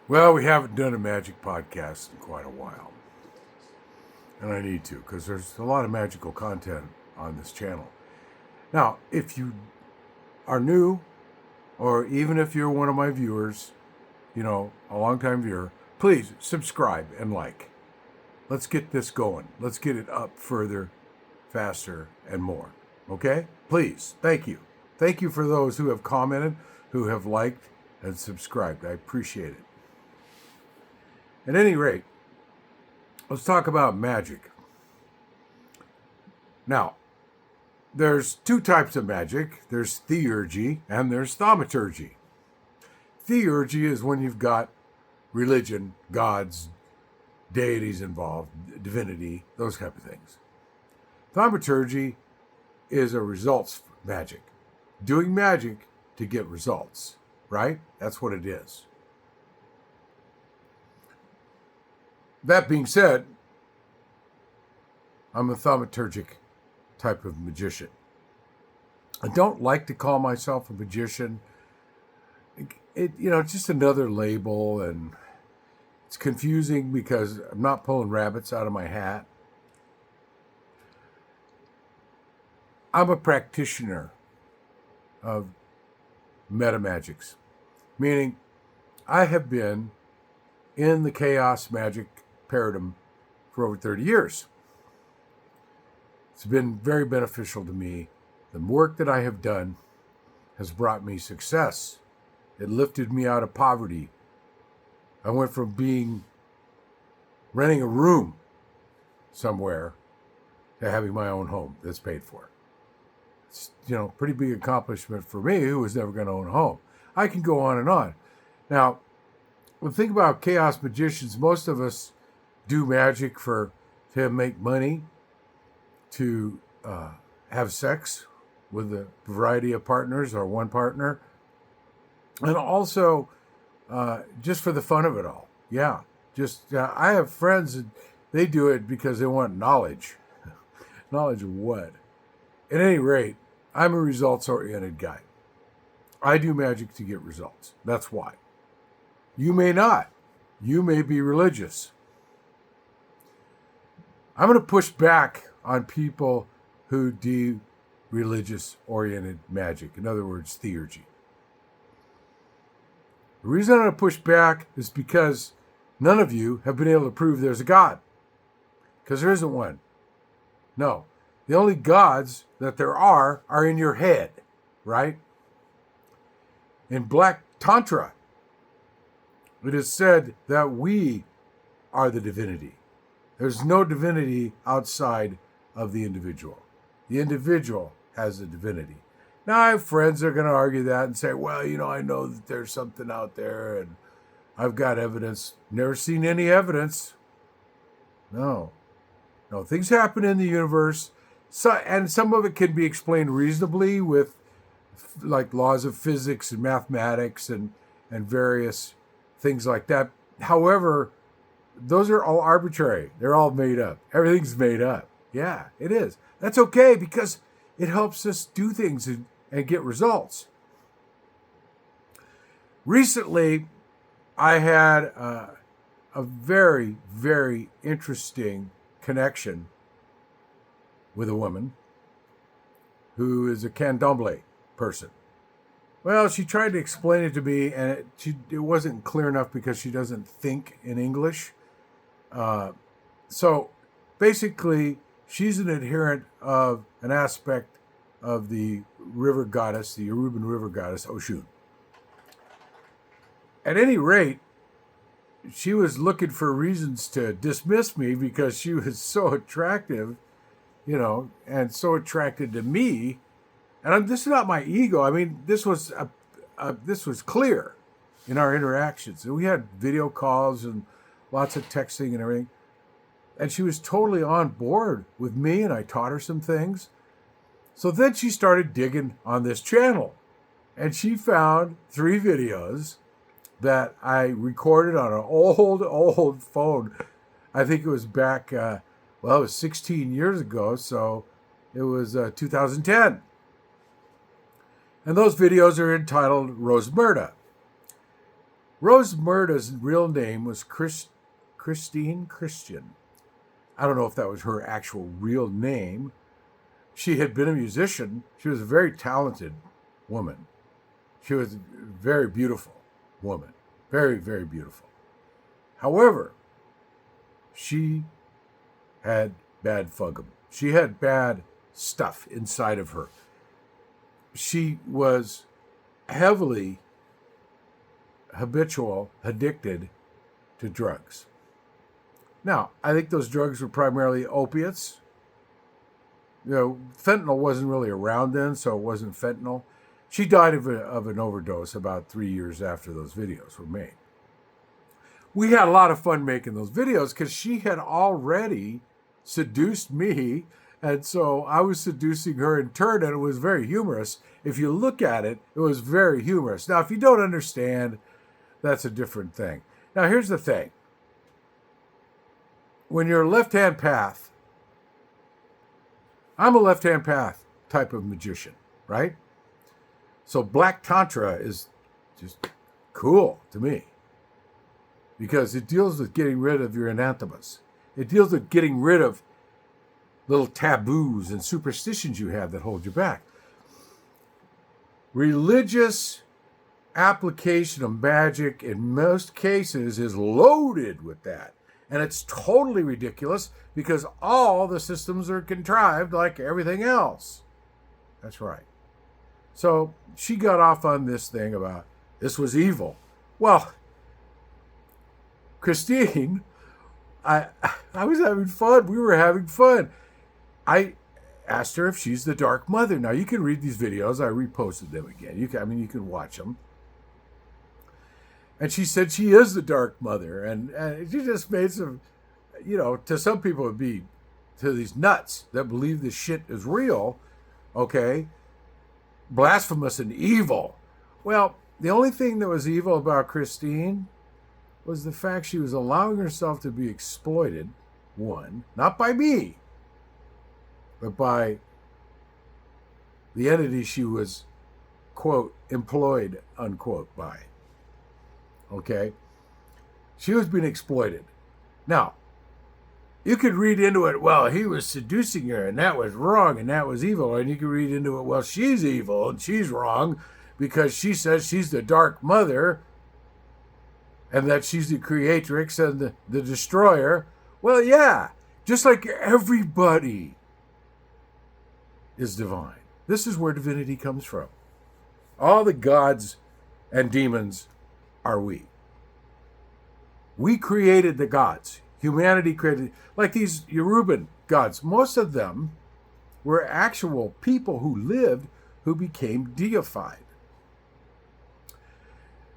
Well, we haven't done a magic podcast in quite a while. And I need to, because there's a lot of magical content on this channel. Now, if you are new, or even if you're one of my viewers, a long-time viewer, please subscribe and like. Let's get this going. Let's get it up further, faster, and more. Okay? Please. Thank you. Thank you for those who have commented, who have liked, and subscribed. I appreciate it. At any rate, let's talk about magic. Now, there's two types of magic. There's theurgy and there's thaumaturgy. Theurgy is when you've got religion, gods, deities involved, divinity, those type of things. Thaumaturgy is a results magic. Doing magic to get results, right? That's what it is. That being said, I'm a thaumaturgic type of magician. I don't like to call myself a magician. It's just another label, and it's confusing because I'm not pulling rabbits out of my hat. I'm a practitioner of metamagics, meaning I have been in the chaos magic paradigm for over 30 years. It's been very beneficial to me. The work that I have done has brought me success. It lifted me out of poverty. I went from renting a room somewhere to having my own home that's paid for. It's, pretty big accomplishment for me, who was never going to own a home. I can go on and on. Now, when we think about chaos magicians, most of us do magic to make money, to have sex with a variety of partners or one partner, and also just for the fun of it all. Yeah, I have friends that they do it because they want knowledge. Knowledge of what? At any rate, I'm a results-oriented guy. I do magic to get results. That's why. You may not. You may be religious. I'm going to push back on people who do religious-oriented magic. In other words, theurgy. The reason I'm going to push back is because none of you have been able to prove there's a God. Because there isn't one. No. The only gods that there are in your head, right? In Black Tantra, it is said that we are the divinity. There's no divinity outside of the individual. The individual has a divinity. Now, I have friends that are going to argue that and say, well, I know that there's something out there and I've got evidence. Never seen any evidence. No, things happen in the universe. And some of it can be explained reasonably with like laws of physics and mathematics and various things like that. However, those are all arbitrary. They're all made up. Everything's made up. Yeah, it is. That's okay because it helps us do things and get results. Recently, I had a very, very interesting connection with a woman who is a candomblé person. Well, she tried to explain it to me, and it wasn't clear enough because she doesn't think in English. So basically, she's an adherent of an aspect of the river goddess, the Yoruban river goddess, Oshun. At any rate, she was looking for reasons to dismiss me because she was so attractive, and so attracted to me. And this is not my ego. I mean, this was clear in our interactions. And we had video calls and lots of texting and everything. And she was totally on board with me, and I taught her some things. So then she started digging on this channel. And she found 3 videos that I recorded on an old phone. I think it was back, it was 16 years ago, so it was 2010. And those videos are entitled Rose Murda. Rose Murda's real name was Christine Christian. I don't know if that was her actual real name. She had been a musician. She was a very talented woman. She was a very beautiful woman. Very, very beautiful. However, she had bad fugum. She had bad stuff inside of her. She was heavily addicted to drugs. Now, I think those drugs were primarily opiates. Fentanyl wasn't really around then, so it wasn't fentanyl. She died of an overdose about 3 years after those videos were made. We had a lot of fun making those videos because she had already seduced me, and so I was seducing her in turn, and it was very humorous. If you look at it, it was very humorous. Now, if you don't understand, that's a different thing. Now, here's the thing. When you're a left-hand path, I'm a left-hand path type of magician, right? So Black Tantra is just cool to me because it deals with getting rid of your anathemas. It deals with getting rid of little taboos and superstitions you have that hold you back. Religious application of magic in most cases is loaded with that. And it's totally ridiculous because all the systems are contrived like everything else. That's right. So she got off on this thing about this was evil. Well, Christine, I was having fun. We were having fun. I asked her if she's the Dark Mother. Now, you can read these videos. I reposted them again. You can watch them. And she said she is the Dark Mother. And she just made some, to some people it would be, to these nuts that believe this shit is real, okay, blasphemous and evil. Well, the only thing that was evil about Christine was the fact she was allowing herself to be exploited, one, not by me, but by the entity she was, quote, employed, unquote, by. Okay? She was being exploited. Now, you could read into it, well, he was seducing her, and that was wrong, and that was evil. And you could read into it, well, she's evil, and she's wrong, because she says she's the Dark Mother, and that she's the creatrix and the destroyer. Well, yeah, just like everybody is divine. This is where divinity comes from. All the gods and demons are we. We created the gods. Humanity created, like these Yoruban gods. Most of them were actual people who lived who became deified.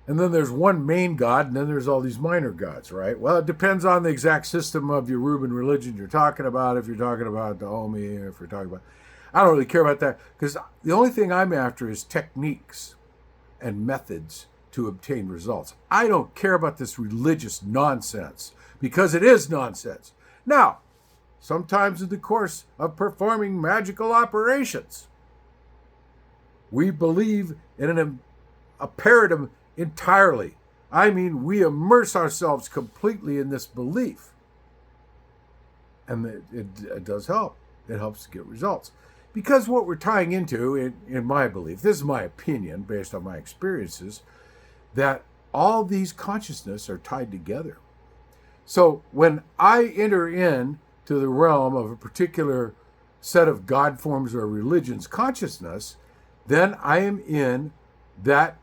And then there's one main god, and then there's all these minor gods, right? Well, it depends on the exact system of Yoruban religion you're talking about. If you're talking about the Omi, or if you're talking about... I don't really care about that, because the only thing I'm after is techniques and methods to obtain results. I don't care about this religious nonsense, because it is nonsense. Now, sometimes in the course of performing magical operations, we believe in a paradigm entirely. I mean, we immerse ourselves completely in this belief. And it does help. It helps to get results. Because what we're tying into, in my belief, this is my opinion based on my experiences, that all these consciousness are tied together. So when I enter in to the realm of a particular set of God forms or religion's consciousness, then I am in that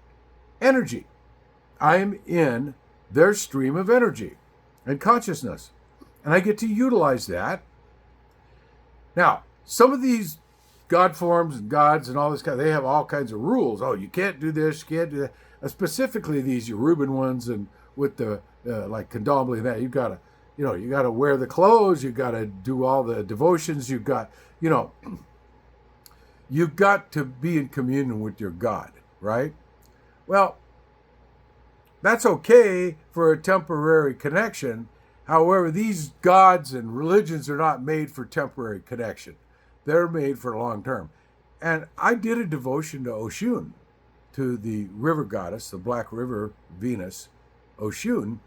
energy. I am in their stream of energy and consciousness. And I get to utilize that. Now, some of these God forms and gods and all this they have all kinds of rules. Oh, you can't do this, you can't do that. Specifically these Yoruban ones, and with the like Condombly and that, you gotta wear the clothes, you gotta do all the devotions, you've got to be in communion with your God, right? Well, that's okay for a temporary connection. However, these gods and religions are not made for temporary connection. They're made for long term. And I did a devotion to Oshun, to the river goddess, the Black River Venus, Oshun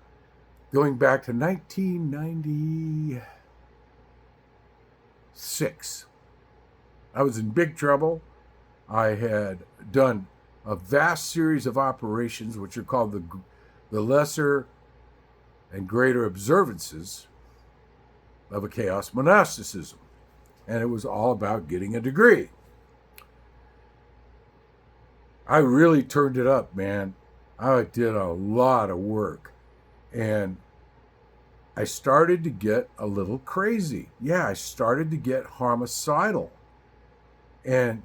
going back to 1996. I was in big trouble. I had done a vast series of operations, which are called the lesser and greater observances of a chaos monasticism. And it was all about getting a degree. I really turned it up, man. I did a lot of work. And I started to get a little crazy. Yeah, I started to get homicidal. And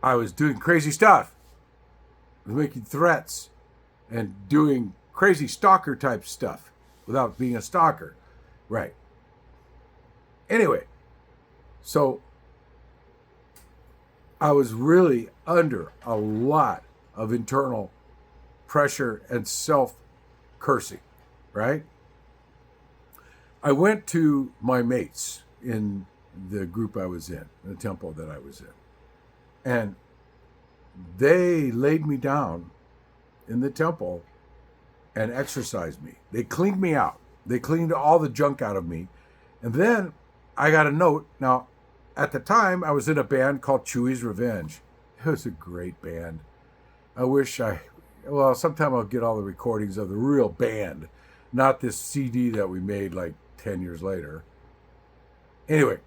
I was doing crazy stuff. I was making threats and doing crazy stalker type stuff without being a stalker. Right. Anyway, so I was really under a lot of internal pressure and self-cursing, right? I went to my mates in the group I was in, the temple that I was in, and they laid me down in the temple and exorcised me. They cleaned me out. They cleaned all the junk out of me. And then I got a note. Now, at the time, I was in a band called Chewy's Revenge. It was a great band. I wish sometime I'll get all the recordings of the real band, not this CD that we made like 10 years later. Anyway,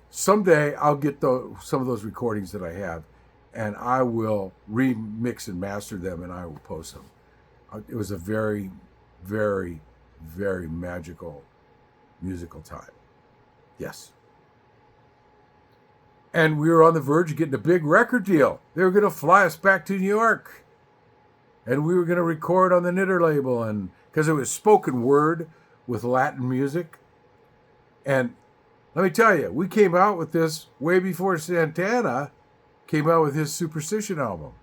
someday I'll get some of those recordings that I have, and I will remix and master them, and I will post them. It was a very, very, very magical musical time. Yes. And we were on the verge of getting a big record deal. They were going to fly us back to New York. And we were going to record on the Knitter label, and because it was spoken word with Latin music. And let me tell you, we came out with this way before Santana came out with his Superstitious album.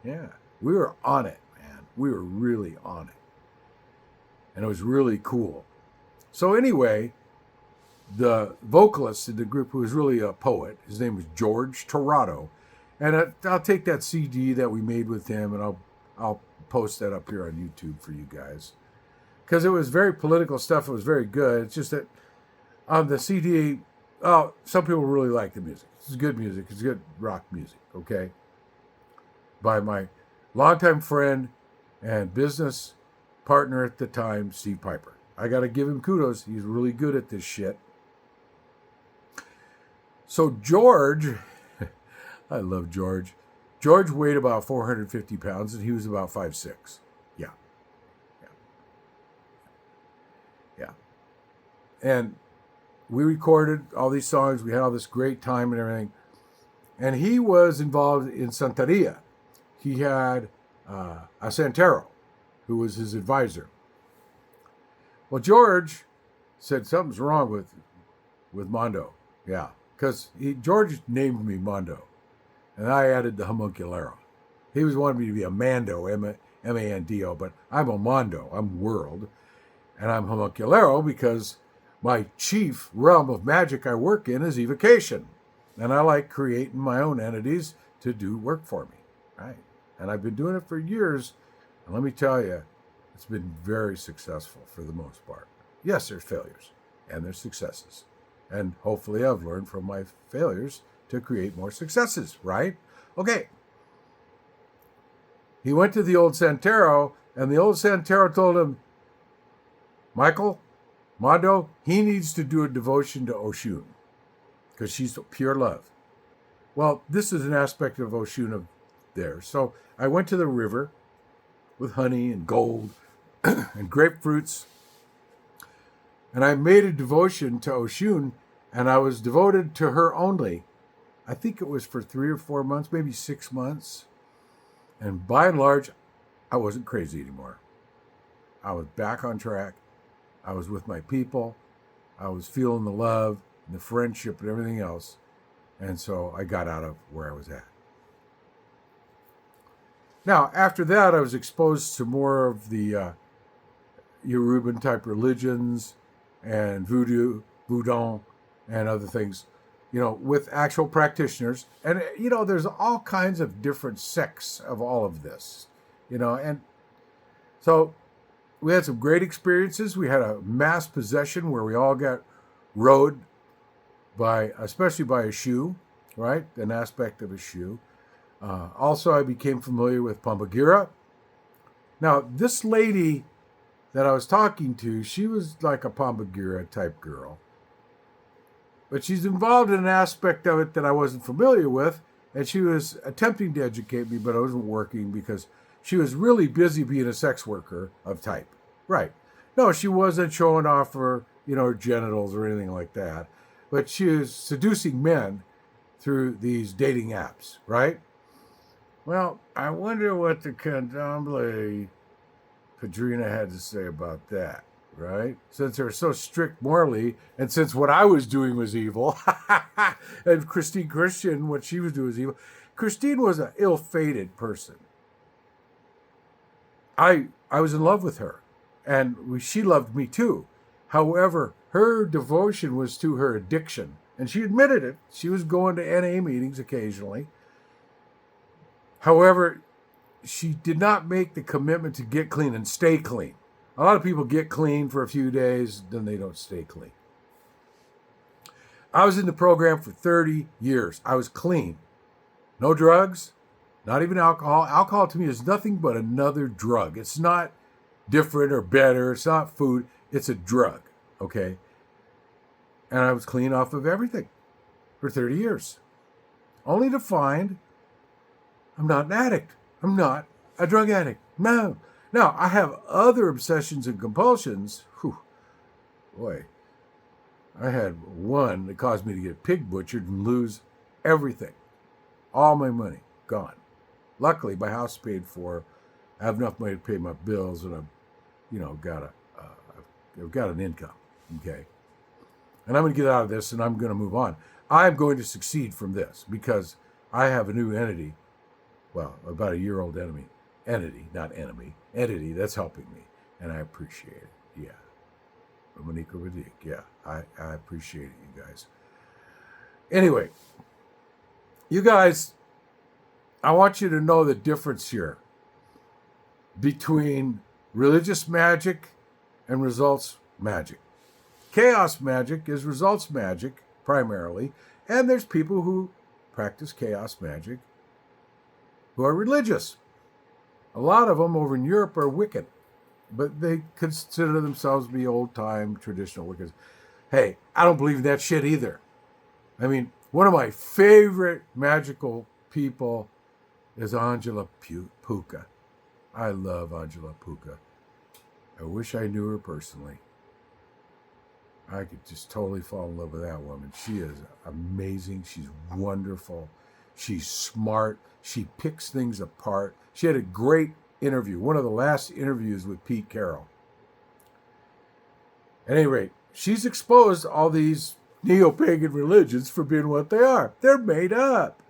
Yeah, we were on it, man. We were really on it. And it was really cool. So anyway, the vocalist in the group, who was really a poet, his name was George Torado. And I'll take that CD that we made with him, and I'll post that up here on YouTube for you guys. Because it was very political stuff. It was very good. It's just that on the CD, some people really like the music. It's good music. It's good rock music, okay? By my longtime friend and business partner at the time, Steve Piper. I got to give him kudos. He's really good at this shit. So George, I love George. George weighed about 450 pounds, and he was about 5'6". Yeah. And we recorded all these songs. We had all this great time and everything. And he was involved in Santeria. He had a Santero, who was his advisor. Well, George said something's wrong with Mondo. Yeah, because George named me Mondo, and I added the homunculero. He was wanting me to be a Mando, M-A-N-D-O, but I'm a Mondo. I'm world, and I'm homunculero because my chief realm of magic I work in is evocation, and I like creating my own entities to do work for me, right? And I've been doing it for years, and let me tell you, it's been very successful for the most part. Yes, there's failures, and there's successes. And hopefully I've learned from my failures to create more successes, right? Okay. He went to the old Santero, and the old Santero told him, Michael, Mondo, he needs to do a devotion to Oshun, because she's pure love. Well, this is an aspect of Oshun of theirs. So I went to the river with honey and gold and grapefruits, and I made a devotion to Oshun, and I was devoted to her only. I think it was for 3 or 4 months, maybe 6 months. And by and large, I wasn't crazy anymore. I was back on track. I was with my people. I was feeling the love and the friendship and everything else. And so I got out of where I was at. Now, after that, I was exposed to more of the Yoruban type religions and voodoo, and other things, with actual practitioners. And, there's all kinds of different sects of all of this, and So we had some great experiences. We had a mass possession where we all got rode by, especially by a shoe, right? An aspect of a shoe. Also, I became familiar with Pambagira. Now, this lady that I was talking to, she was like a Pambagira type girl. But she's involved in an aspect of it that I wasn't familiar with, and she was attempting to educate me, but I wasn't working because she was really busy being a sex worker of type. Right. No, she wasn't showing off her, her genitals or anything like that. But she was seducing men through these dating apps, right? Well, I wonder what the Candomblé Padrina had to say about that, right? Since they're so strict morally, and since what I was doing was evil, and Christine Christian, what she was doing was evil. Christine was an ill-fated person. I was in love with her, and she loved me too. However, her devotion was to her addiction, and she admitted it. She was going to NA meetings occasionally. However, she did not make the commitment to get clean and stay clean. A lot of people get clean for a few days, then they don't stay clean. I was in the program for 30 years. I was clean. No drugs, not even alcohol. Alcohol to me is nothing but another drug. It's not different or better. It's not food. It's a drug, okay? And I was clean off of everything for 30 years. Only to find I'm not an addict. I'm not a drug addict. No. Now, I have other obsessions and compulsions. Whew, boy, I had one that caused me to get pig butchered and lose everything. All my money gone. Luckily, my house is paid for. I have enough money to pay my bills, and I've got an income. Okay, and I'm going to get out of this, and I'm going to move on. I'm going to succeed from this because I have a new entity. Well, about a year-old entity, not enemy, entity that's helping me, and I appreciate it. Yeah, Monica Magick. Yeah, I appreciate it, you guys. Anyway, you guys, I want you to know the difference here between religious magic and results magic. Chaos magic is results magic primarily, and there's people who practice chaos magic who are religious. A lot of them over in Europe are Wiccan, but they consider themselves to be old-time traditional Wiccans. Hey, I don't believe in that shit either. I mean, one of my favorite magical people is Angela Puka. I love Angela Puka. I wish I knew her personally. I could just totally fall in love with that woman. She is amazing. She's wonderful. She's smart. She picks things apart. She had a great interview, one of the last interviews with Pete Carroll. At any rate, she's exposed all these neo-pagan religions for being what they are. They're made up.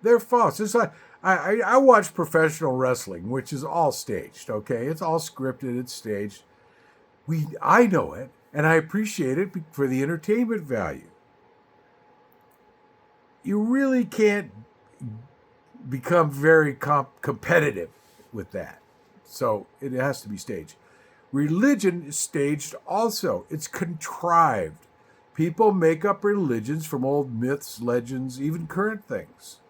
They're false. It's like I watch professional wrestling, which is all staged, okay? It's all scripted, it's staged. I know it, and I appreciate it for the entertainment value. You really can't become very competitive with that. So it has to be staged. Religion is staged also. It's contrived. People make up religions from old myths, legends, even current things.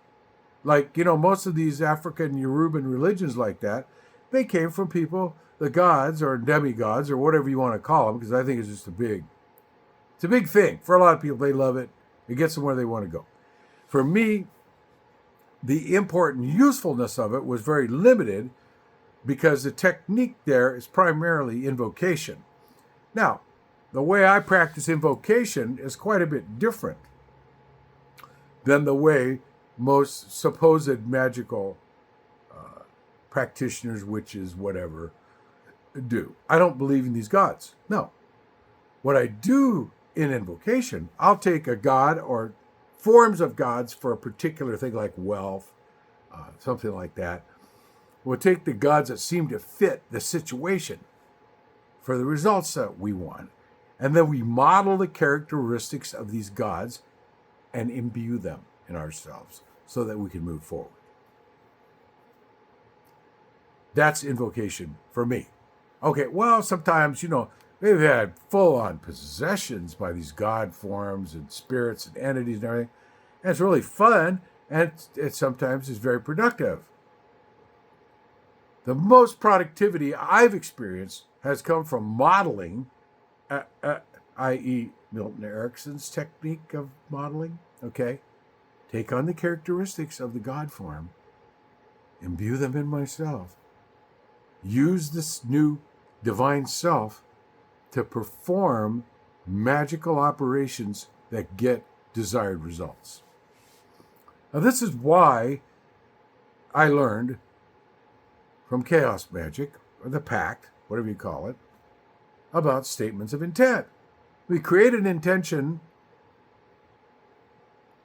Like, most of these African Yoruban religions like that, they came from people, the gods or demigods or whatever you want to call them, because I think it's just it's a big thing. For a lot of people, they love it. It gets them where they want to go. For me, the import and usefulness of it was very limited because the technique there is primarily invocation. Now, the way I practice invocation is quite a bit different than the way most supposed magical practitioners, witches, whatever, do. I don't believe in these gods. No. What I do in invocation, I'll take a god or forms of gods for a particular thing like wealth, something like that. We'll take the gods that seem to fit the situation for the results that we want. And then we model the characteristics of these gods and imbue them in ourselves so that we can move forward. That's invocation for me. Okay, well, sometimes, they've had full-on possessions by these god forms and spirits and entities and everything. And it's really fun, and it sometimes is very productive. The most productivity I've experienced has come from modeling, i.e., Milton Erickson's technique of modeling. Okay, take on the characteristics of the God form, imbue them in myself, use this new divine self to perform magical operations that get desired results. Now, this is why I learned from Chaos Magic, or the Pact, whatever you call it, about statements of intent. We create an intention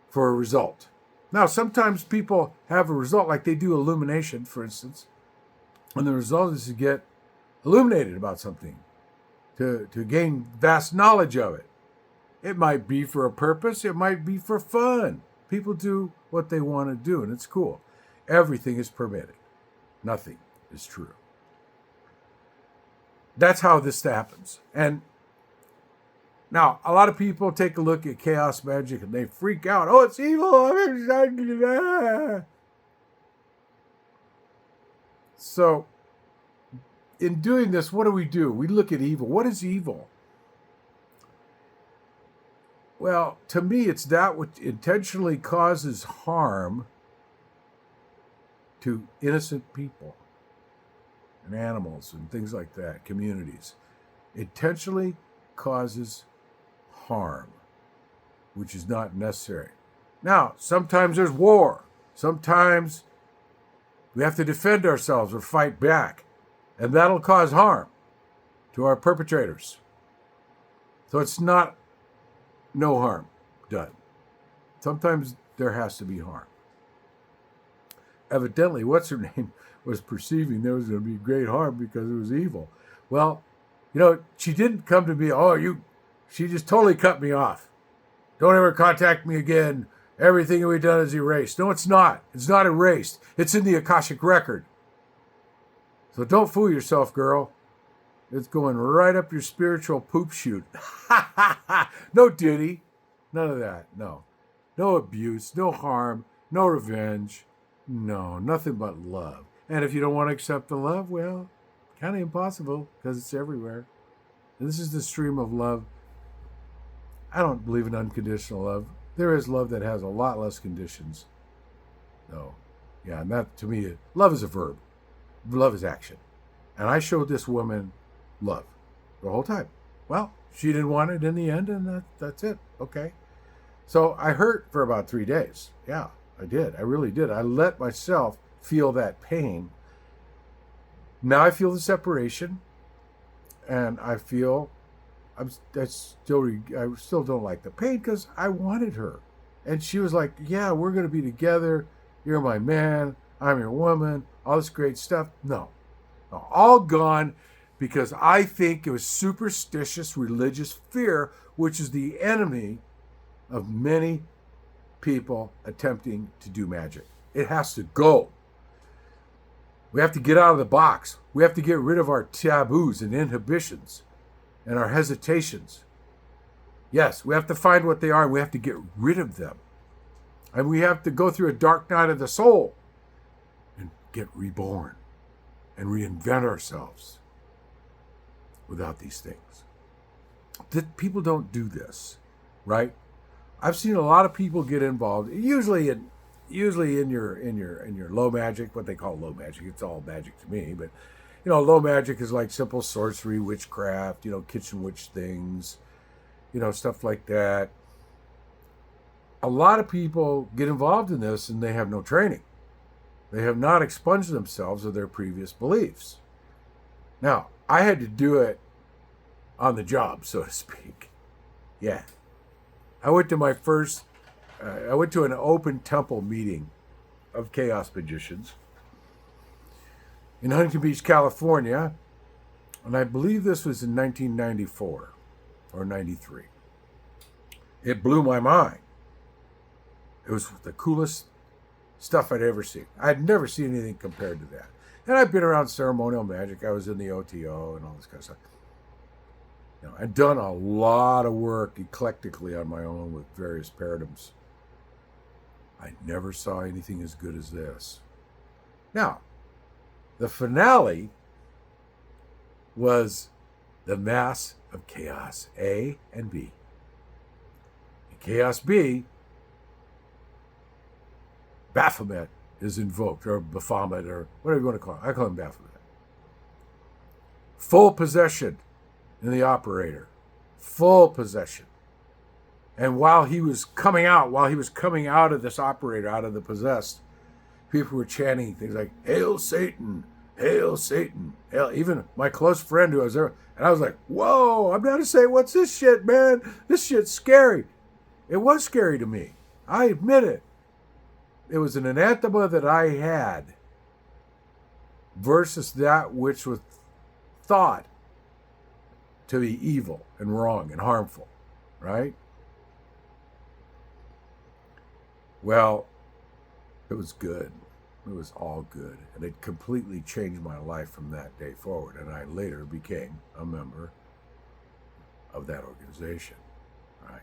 for a result. Now, sometimes people have a result, like they do illumination, for instance, and the result is to get illuminated about something, to gain vast knowledge of it. It might be for a purpose, it might be for fun. People do what they want to do, and it's cool. Everything is permitted. Nothing is true. That's how this happens. And now, a lot of people take a look at Chaos Magic and they freak out. Oh, it's evil. So, in doing this, what do? We look at evil. What is evil? Well, to me, it's that which intentionally causes harm to innocent people and animals and things like that, communities. Intentionally causes harm, which is not necessary. Now, sometimes there's war. Sometimes we have to defend ourselves or fight back, and that'll cause harm to our perpetrators. So it's not no harm done. Sometimes there has to be harm. Evidently, what's her name was perceiving there was going to be great harm because it was evil. Well, she didn't come to me, she just totally cut me off. Don't ever contact me again. Everything we've done is erased. No, it's not. It's not erased. It's in the Akashic record. So don't fool yourself, girl. It's going right up your spiritual poop chute. No duty. None of that. No. No abuse. No harm. No revenge. No, nothing but love. And if you don't want to accept the love, well, kind of impossible because it's everywhere. And this is the stream of love. I don't believe in unconditional love. There is love that has a lot less conditions. No. Yeah, and that, to me, love is a verb. Love is action. And I showed this woman love the whole time. Well, she didn't want it in the end, and that's it. Okay. So I hurt for about 3 days. Yeah, I did. I really did. I let myself feel that pain. Now I feel the separation, and I feel I still don't like the pain because I wanted her. And she was like, yeah, we're going to be together. You're my man. I'm your woman. All this great stuff. No. All gone because I think it was superstitious religious fear, which is the enemy of many people attempting to do magic. It has to go. We have to get out of the box. We have to get rid of our taboos and inhibitions and our hesitations. Yes, we have to find what they are and we have to get rid of them. And we have to go through a dark night of the soul and get reborn and reinvent ourselves without these things. People don't do this, right? I've seen a lot of people get involved, usually in your low magic, what they call low magic. It's all magic to me, but low magic is like simple sorcery, witchcraft, kitchen witch things, stuff like that. A lot of people get involved in this and they have no training. They have not expunged themselves of their previous beliefs. Now, I had to do it on the job, so to speak. Yeah. I went to an open temple meeting of chaos magicians in Huntington Beach, California, and I believe this was in 1994 or 93. It blew my mind. It was the coolest stuff I'd ever seen. I'd never seen anything compared to that. And I've been around ceremonial magic. I was in the OTO and all this kind of stuff. I've done a lot of work eclectically on my own with various paradigms. I never saw anything as good as this. Now, the finale was the Mass of Chaos A and B. In Chaos B, Baphomet is invoked, or Baphomet, or whatever you want to call it. I call him Baphomet. Full possession in the operator. Full possession. And while he was coming out of this operator, out of the possessed, people were chanting things like, "Hail Satan, hail Satan, hail." Even my close friend who was there, and I was like, whoa, I'm not to say, what's this shit, man? This shit's scary. It was scary to me. I admit it. It was an anathema that I had versus that which was thought to be evil and wrong and harmful, right? Well, it was good. It was all good. And it completely changed my life from that day forward. And I later became a member of that organization, right?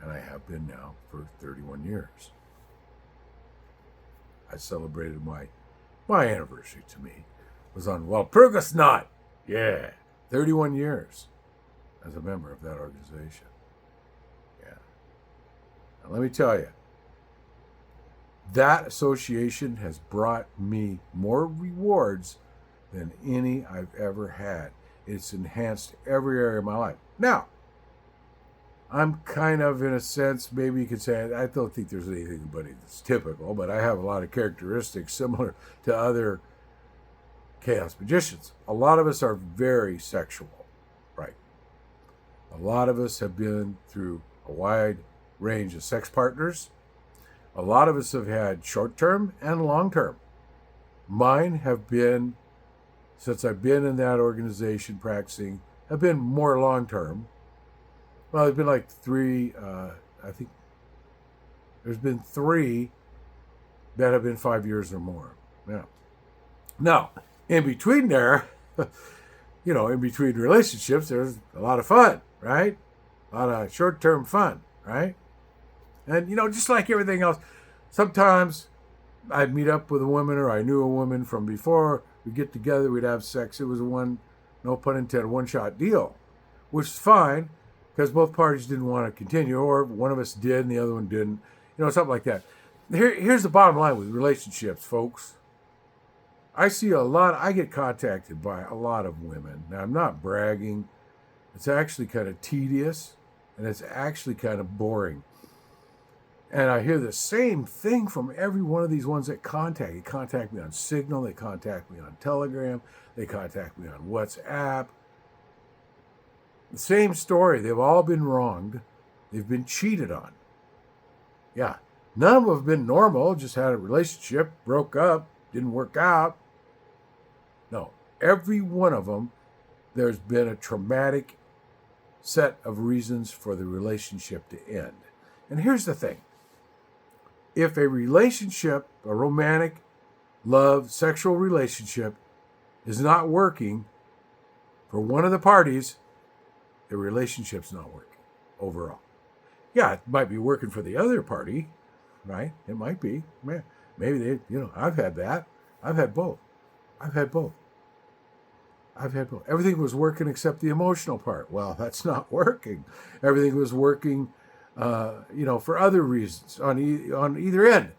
And I have been now for 31 years. I celebrated my anniversary, to me, was on Walpurgis Night. Yeah, 31 years as a member of that organization. Yeah. And let me tell you, that association has brought me more rewards than any I've ever had. It's enhanced every area of my life. Now, I'm kind of, in a sense, maybe you could say, I don't think there's anything that's typical, but I have a lot of characteristics similar to other chaos magicians. A lot of us are very sexual, right? A lot of us have been through a wide range of sex partners. A lot of us have had short-term and long-term. Mine have been, since I've been in that organization practicing, have been more long-term. Well, there's been like three, I think there's been three that have been 5 years or more. Yeah. Now, in between there, in between relationships, there's a lot of fun, right? A lot of short-term fun, right? And, just like everything else, sometimes I'd meet up with a woman, or I knew a woman from before. We'd get together, we'd have sex. It was no pun intended, one-shot deal, which is fine because both parties didn't want to continue, or one of us did and the other one didn't, something like that. Here's the bottom line with relationships, folks. I get contacted by a lot of women. Now, I'm not bragging. It's actually kind of tedious, and it's actually kind of boring. And I hear the same thing from every one of these ones that contact. They contact me on Signal. They contact me on Telegram. They contact me on WhatsApp. The same story. They've all been wronged. They've been cheated on. Yeah. None of them have been normal. Just had a relationship, broke up, didn't work out. No. Every one of them, there's been a traumatic set of reasons for the relationship to end. And here's the thing. If a relationship, a romantic, love, sexual relationship is not working for one of the parties, the relationship's not working overall. Yeah, it might be working for the other party, right? It might be. Maybe they, I've had that. I've had both. Everything was working except the emotional part. Well, that's not working. Everything was working for other reasons on either end.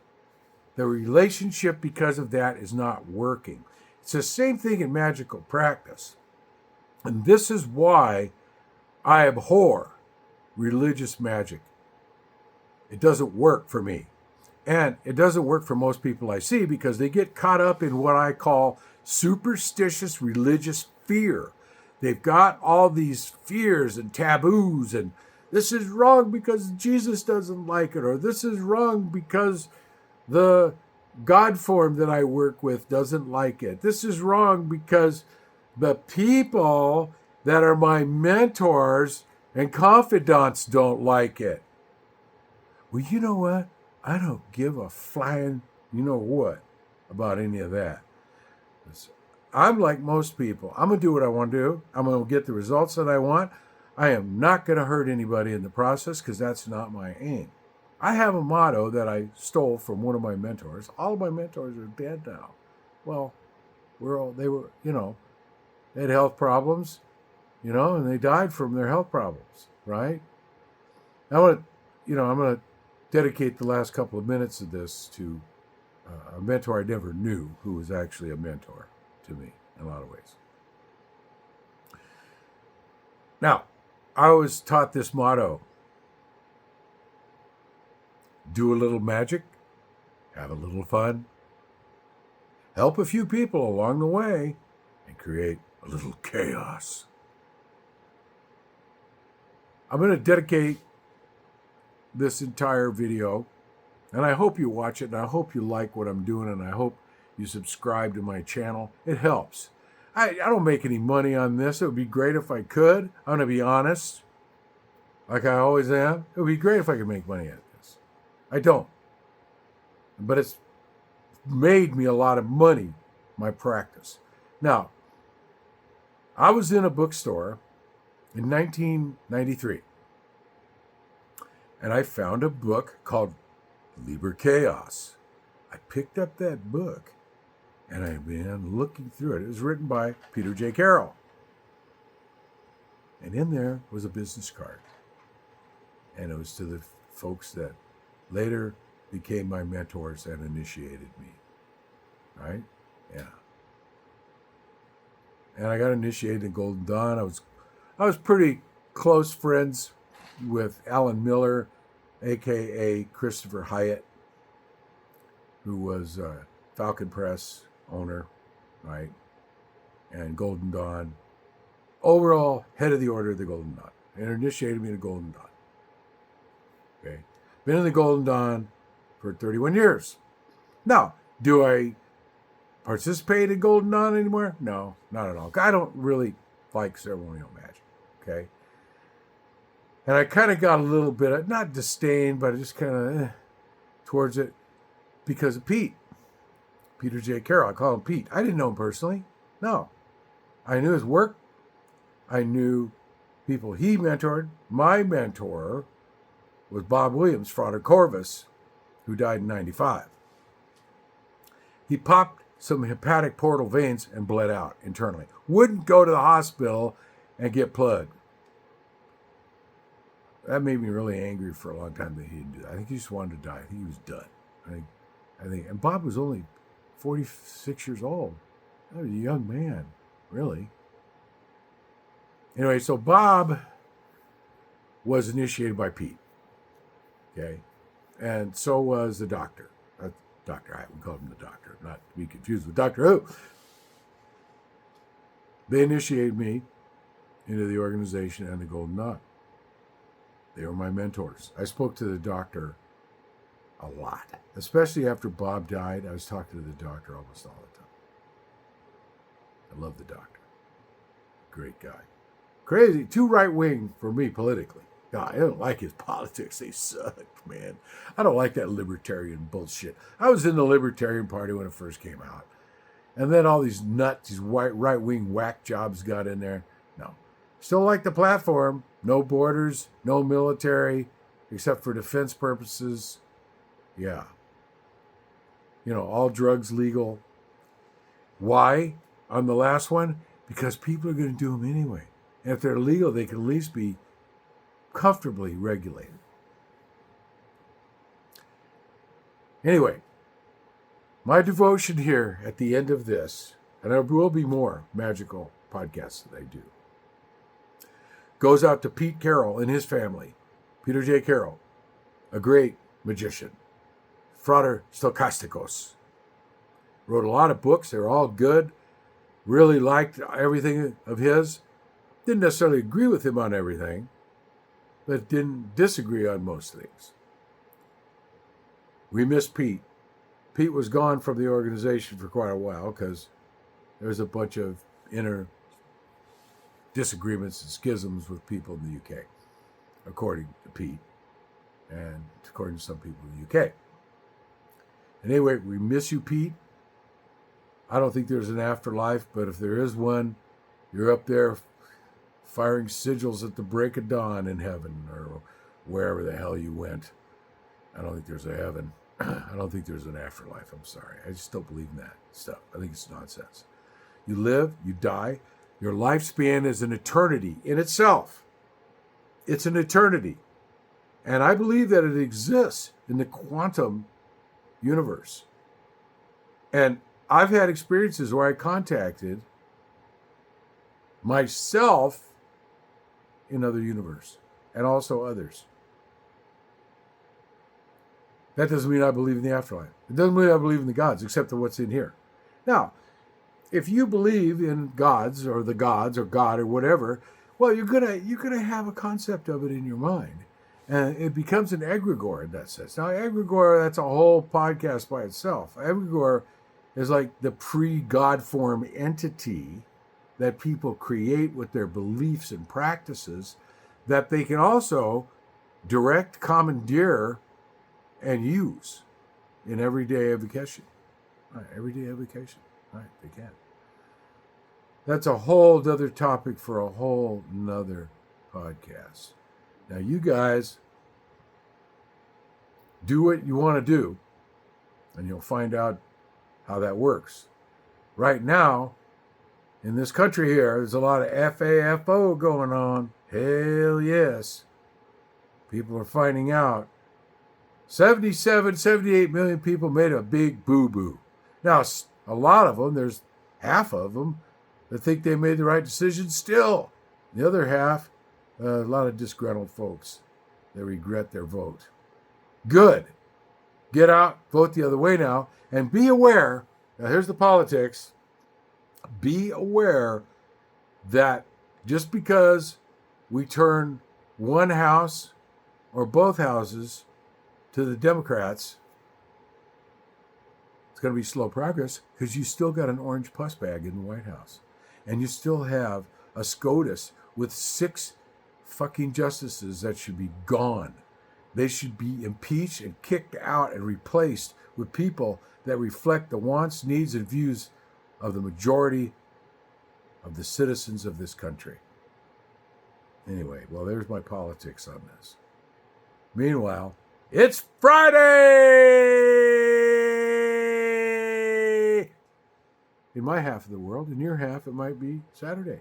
The relationship, because of that, is not working. It's the same thing in magical practice. And this is why I abhor religious magic. It doesn't work for me. And it doesn't work for most people I see because they get caught up in what I call superstitious religious fear. They've got all these fears and taboos, and this is wrong because Jesus doesn't like it, or this is wrong because the God form that I work with doesn't like it. This is wrong because the people that are my mentors and confidants don't like it. Well, you know what? I don't give a flying you know what about any of that. I'm like most people. I'm going to do what I want to do. I'm going to get the results that I want. I am not going to hurt anybody in the process because that's not my aim. I have a motto that I stole from one of my mentors. All of my mentors are dead now. Well, they were, they had health problems, and they died from their health problems, right? I'm going to dedicate the last couple of minutes of this to a mentor I never knew who was actually a mentor to me in a lot of ways. Now, I was taught this motto: do a little magic, have a little fun, help a few people along the way, and create a little chaos. I'm going to dedicate this entire video, and I hope you watch it, and I hope you like what I'm doing, and I hope you subscribe to my channel. It helps. I don't make any money on this. It would be great if I could. I'm going to be honest, like I always am. It would be great if I could make money at this. I don't. But it's made me a lot of money, my practice. Now, I was in a bookstore in 1993, and I found a book called Liber Chaos. I picked up that book, and I began looking through it. It was written by Peter J. Carroll. And in there was a business card. And it was to the folks that later became my mentors and initiated me. Right? Yeah. And I got initiated in Golden Dawn. I was pretty close friends with Alan Miller, a.k.a. Christopher Hyatt, who was Falcon Press owner, right? And Golden Dawn. Overall, head of the Order of the Golden Dawn. And initiated me to Golden Dawn. Okay. Been in the Golden Dawn for 31 years. Now, do I participate in Golden Dawn anymore? No, not at all. I don't really like ceremonial magic, okay? And I kind of got a little bit of, not disdain, but just kind of towards it because of Pete. Peter J. Carroll. I call him Pete. I didn't know him personally. No. I knew his work. I knew people he mentored. My mentor was Bob Williams, Frater Corvus, who died in 95. He popped some hepatic portal veins and bled out internally. Wouldn't go to the hospital and get plugged. That made me really angry for a long time that he didn't do that. I think he just wanted to die. I think he was done. I think, and Bob was only 46 years old. That was a young man, really. Anyway, so Bob was initiated by Pete. Okay. And so was the doctor. Dr. I would call him the doctor, not to be confused with Doctor Who. They initiated me into the organization and the Golden Dawn. They were my mentors. I spoke to the doctor a lot, especially after Bob died. I was talking to the doctor almost all the time. I love the doctor. Great guy. Crazy. Too right-wing for me politically. God, I don't like his politics. They suck, man. I don't like that libertarian bullshit. I was in the Libertarian Party when it first came out. And then all these nuts, these right-wing whack jobs got in there. No. Still like the platform. No borders, no military, except for defense purposes. Yeah. All drugs legal. Why? On the last one? Because people are going to do them anyway. And if they're legal, they can at least be comfortably regulated. Anyway, my devotion here at the end of this, and there will be more magical podcasts that I do, goes out to Pete Carroll and his family. Peter J. Carroll, a great magician. Frater Stochasticos. Wrote a lot of books. They're all good. Really liked everything of his. Didn't necessarily agree with him on everything, but didn't disagree on most things. We miss Pete. Pete was gone from the organization for quite a while because there was a bunch of inner disagreements and schisms with people in the UK, according to Pete, and according to some people in the UK. And anyway, we miss you, Pete. I don't think there's an afterlife, but if there is one, you're up there firing sigils at the break of dawn in heaven or wherever the hell you went. I don't think there's a heaven. I don't think there's an afterlife. I'm sorry. I just don't believe in that stuff. I think it's nonsense. You live, you die. Your lifespan is an eternity in itself. It's an eternity. And I believe that it exists in the quantum universe. And I've had experiences where I contacted myself in other universe and also others. That doesn't mean I believe in the afterlife. It doesn't mean I believe in the gods, except for what's in here. Now, if you believe in gods or God or whatever, well, you're gonna have a concept of it in your mind. And it becomes an egregore in that sense. Now, egregore, that's a whole podcast by itself. Egregore is like the pre-God form entity that people create with their beliefs and practices that they can also direct, commandeer, and use in everyday avocation. Right, everyday avocation. Right, they can. That's a whole other topic for a whole nother podcast. Now, you guys do what you want to do, and you'll find out how that works. Right now, in this country here, there's a lot of FAFO going on. Hell yes. People are finding out 77, 78 million people made a big boo-boo. Now, a lot of them, there's half of them that think they made the right decision still. The other half, a lot of disgruntled folks that regret their vote. Good. Get out, vote the other way now, and be aware, now here's the politics, be aware that just because we turn one house or both houses to the Democrats, it's going to be slow progress because you still got an orange pus bag in the White House. And you still have a SCOTUS with 6 fucking justices that should be gone. They should be impeached and kicked out and replaced with people that reflect the wants, needs, and views of the majority of the citizens of this country. Anyway, well, there's my politics on this. Meanwhile, it's Friday! In my half of the world, in your half, it might be Saturday.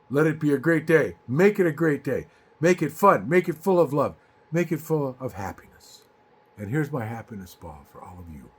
Let it be a great day. Make it a great day. Make it fun. Make it full of love. Make it full of happiness. And here's my happiness ball for all of you.